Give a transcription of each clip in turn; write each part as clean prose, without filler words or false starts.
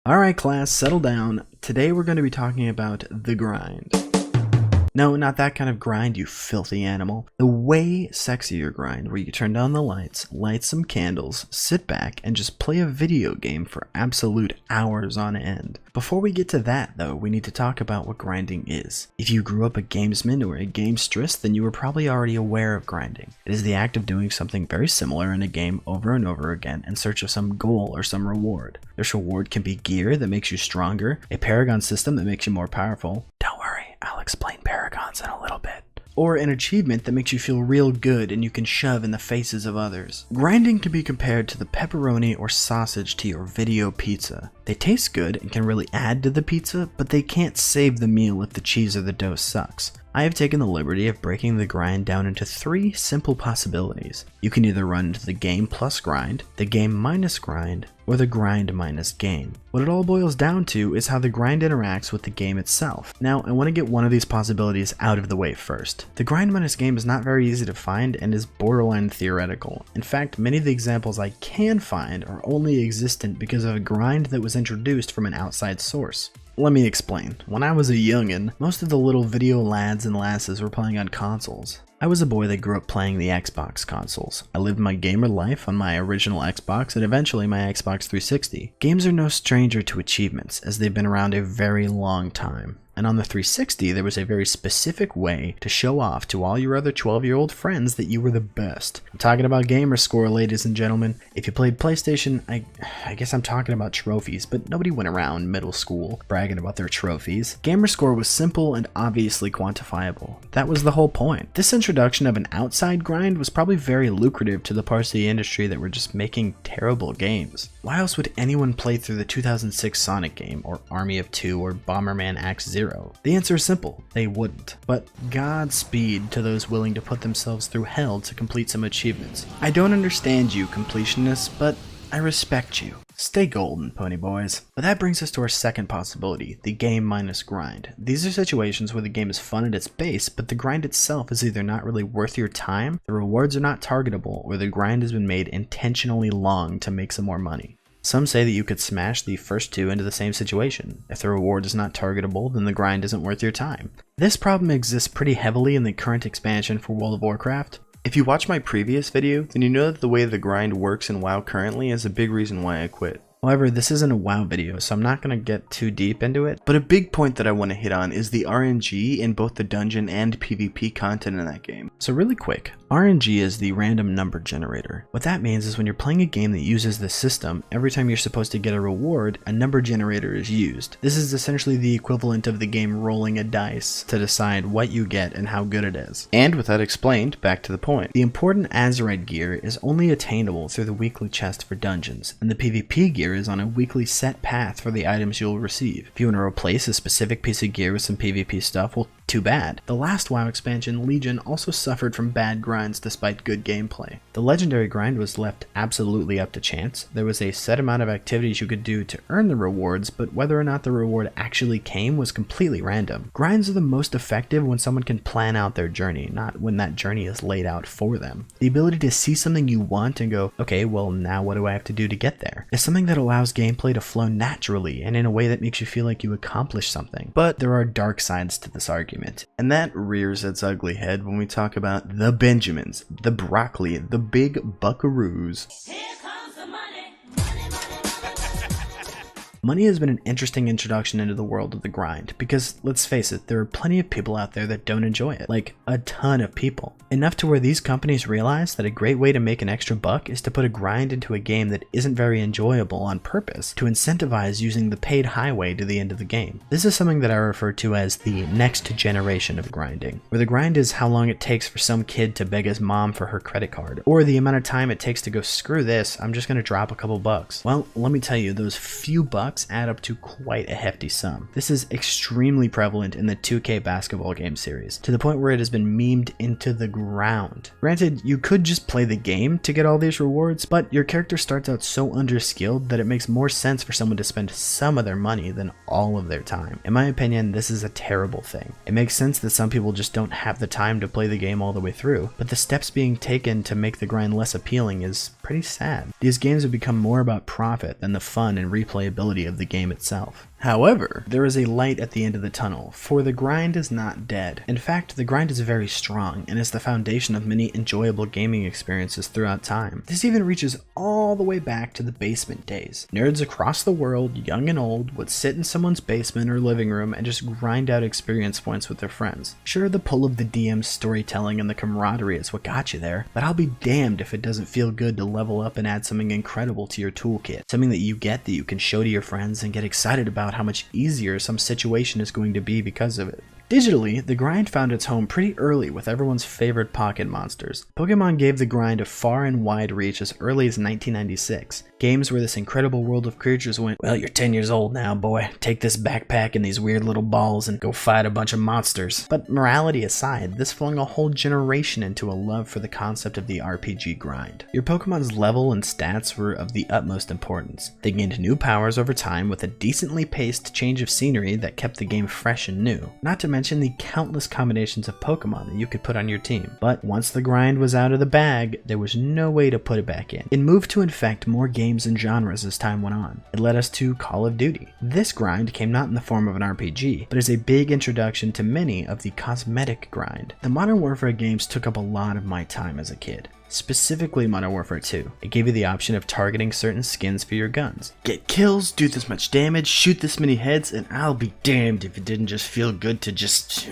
Alright class, settle down. Today we're going to be talking about the grind. No, not that kind of grind, you filthy animal. The way sexier grind, where you turn down the lights, light some candles, sit back, and just play a video game for absolute hours on end. Before we get to that, though, we need to talk about what grinding is. If you grew up a gamesman or a gamestress, then you were probably already aware of grinding. It is the act of doing something very similar in a game over and over again in search of some goal or some reward. This reward can be gear that makes you stronger, a paragon system that makes you more powerful. Don't worry, I'll explain paragons in a little bit. Or an achievement that makes you feel real good and you can shove in the faces of others. Grinding can be compared to the pepperoni or sausage to your video pizza. They taste good and can really add to the pizza, but they can't save the meal if the cheese or the dough sucks. I have taken the liberty of breaking the grind down into 3 simple possibilities. You can either run into the game plus grind, the game minus grind, or the grind minus game. What it all boils down to is how the grind interacts with the game itself. Now, I want to get one of these possibilities out of the way first. The grind minus game is not very easy to find and is borderline theoretical. In fact, many of the examples I can find are only existent because of a grind that was introduced from an outside source. Let me explain. When I was a youngin', most of the little video lads and lasses were playing on consoles. I was a boy that grew up playing the Xbox consoles. I lived my gamer life on my original Xbox and eventually my Xbox 360. Games are no stranger to achievements, as they've been around a very long time. And on the 360, there was a very specific way to show off to all your other 12-year-old friends that you were the best. I'm talking about gamer score, ladies and gentlemen. If you played PlayStation, I guess I'm talking about trophies, but nobody went around middle school bragging about their trophies. Gamer score was simple and obviously quantifiable. That was the whole point. This introduction of an outside grind was probably very lucrative to the parts of the industry that were just making terrible games. Why else would anyone play through the 2006 Sonic game, or Army of Two, or Bomberman Axe Zero? The answer is simple, they wouldn't. But Godspeed to those willing to put themselves through hell to complete some achievements. I don't understand you, completionists, but I respect you. Stay golden, pony boys. But that brings us to our second possibility, the game minus grind. These are situations where the game is fun at its base, but the grind itself is either not really worth your time, the rewards are not targetable, or the grind has been made intentionally long to make some more money. Some say that you could smash the first two into the same situation. If the reward is not targetable, then the grind isn't worth your time. This problem exists pretty heavily in the current expansion for World of Warcraft. If you watch my previous video, then you know that the way the grind works in WoW currently is a big reason why I quit. However, this isn't a WoW video, so I'm not going to get too deep into it. But a big point that I want to hit on is the RNG in both the dungeon and PvP content in that game. So really quick, RNG is the random number generator. What that means is when you're playing a game that uses this system, every time you're supposed to get a reward, a number generator is used. This is essentially the equivalent of the game rolling a dice to decide what you get and how good it is. And with that explained, back to the point. The important Azerite gear is only attainable through the weekly chest for dungeons, and the PvP gear is on a weekly set path for the items you'll receive. If you want to replace a specific piece of gear with some PvP stuff, well, too bad. The last WoW expansion, Legion, also suffered from bad grinds despite good gameplay. The legendary grind was left absolutely up to chance. There was a set amount of activities you could do to earn the rewards, but whether or not the reward actually came was completely random. Grinds are the most effective when someone can plan out their journey, not when that journey is laid out for them. The ability to see something you want and go, okay, well now what do I have to do to get there, is something that allows gameplay to flow naturally and in a way that makes you feel like you accomplished something. But there are dark sides to this argument, and that rears its ugly head when we talk about the Benjamins, the broccoli, the big buckaroos. Money has been an interesting introduction into the world of the grind, because let's face it, there are plenty of people out there that don't enjoy it, like a ton of people. Enough to where these companies realize that a great way to make an extra buck is to put a grind into a game that isn't very enjoyable on purpose to incentivize using the paid highway to the end of the game. This is something that I refer to as the next generation of grinding, where the grind is how long it takes for some kid to beg his mom for her credit card, or the amount of time it takes to go, screw this, I'm just gonna drop a couple bucks. Well, let me tell you, those few bucks add up to quite a hefty sum. This is extremely prevalent in the 2K basketball game series, to the point where it has been memed into the ground. Granted, you could just play the game to get all these rewards, but your character starts out so underskilled that it makes more sense for someone to spend some of their money than all of their time. In my opinion, this is a terrible thing. It makes sense that some people just don't have the time to play the game all the way through, but the steps being taken to make the grind less appealing is pretty sad. These games have become more about profit than the fun and replayability quality of the game itself. However, there is a light at the end of the tunnel, for the grind is not dead. In fact, the grind is very strong and is the foundation of many enjoyable gaming experiences throughout time. This even reaches all the way back to the basement days. Nerds across the world, young and old, would sit in someone's basement or living room and just grind out experience points with their friends. Sure, the pull of the DM's storytelling and the camaraderie is what got you there, but I'll be damned if it doesn't feel good to level up and add something incredible to your toolkit. Something that you can show to your friends and get excited about how much easier some situation is going to be because of it. Digitally, the grind found its home pretty early with everyone's favorite pocket monsters. Pokemon gave the grind a far and wide reach as early as 1996. Games where this incredible world of creatures went, well, you're 10 years old now, boy. Take this backpack and these weird little balls and go fight a bunch of monsters. But morality aside, this flung a whole generation into a love for the concept of the RPG grind. Your Pokemon's level and stats were of the utmost importance. They gained new powers over time with a decently paced change of scenery that kept the game fresh and new. Not to mention the countless combinations of Pokemon that you could put on your team. But once the grind was out of the bag, there was no way to put it back in. It moved to infect more games and genres as time went on. It led us to Call of Duty. This grind came not in the form of an RPG, but as a big introduction to many of the cosmetic grind. The Modern Warfare games took up a lot of my time as a kid. Specifically Modern Warfare 2. It gave you the option of targeting certain skins for your guns. Get kills, do this much damage, shoot this many heads, and I'll be damned if it didn't just feel good to just...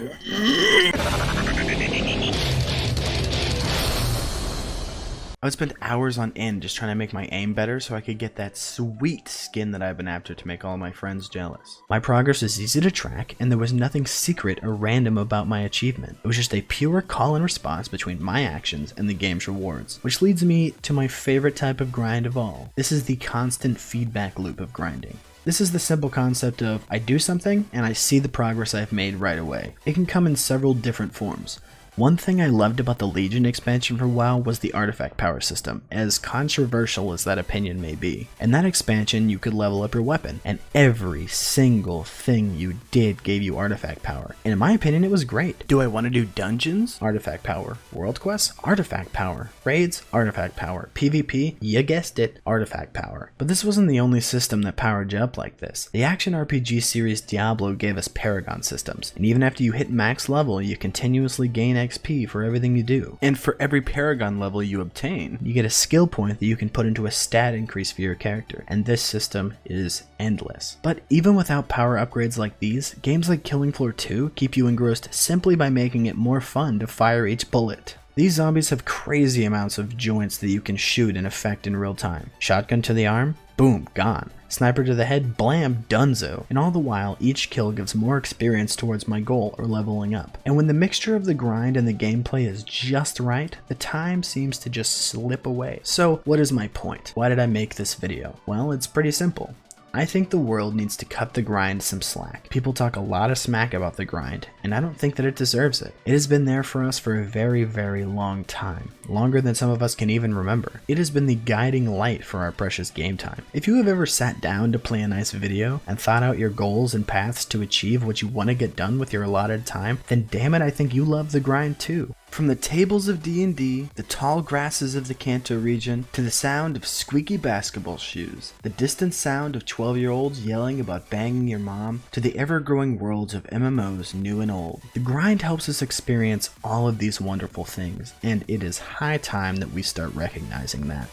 I would spend hours on end just trying to make my aim better so I could get that sweet skin that I've been after to make all my friends jealous. My progress was easy to track, and there was nothing secret or random about my achievement. It was just a pure call and response between my actions and the game's rewards, which leads me to my favorite type of grind of all. This is the constant feedback loop of grinding. This is the simple concept of I do something and I see the progress I've made right away. It can come in several different forms. One thing I loved about the Legion expansion for WoW was the artifact power system, as controversial as that opinion may be. In that expansion, you could level up your weapon, and every single thing you did gave you artifact power. And in my opinion, it was great. Do I want to do dungeons? Artifact power. World quests? Artifact power. Raids? Artifact power. PvP? You guessed it, artifact power. But this wasn't the only system that powered you up like this. The action RPG series Diablo gave us Paragon systems, and even after you hit max level, you continuously gain XP for everything you do. And for every Paragon level you obtain, you get a skill point that you can put into a stat increase for your character, and this system is endless. But even without power upgrades like these, games like Killing Floor 2 keep you engrossed simply by making it more fun to fire each bullet. These zombies have crazy amounts of joints that you can shoot and affect in real time. Shotgun to the arm? Boom, gone. Sniper to the head, blam, dunzo. And all the while, each kill gives more experience towards my goal or leveling up. And when the mixture of the grind and the gameplay is just right, the time seems to just slip away. So what is my point? Why did I make this video? Well, it's pretty simple. I think the world needs to cut the grind some slack. People talk a lot of smack about the grind, and I don't think that it deserves it. It has been there for us for a very, very long time. Longer than some of us can even remember. It has been the guiding light for our precious game time. If you have ever sat down to play a nice video and thought out your goals and paths to achieve what you want to get done with your allotted time, then damn it, I think you love the grind too. From the tables of D&D, the tall grasses of the Kanto region, to the sound of squeaky basketball shoes, the distant sound of 12-year-olds yelling about banging your mom, to the ever-growing worlds of MMOs new and old. The grind helps us experience all of these wonderful things, and it is high time that we start recognizing that.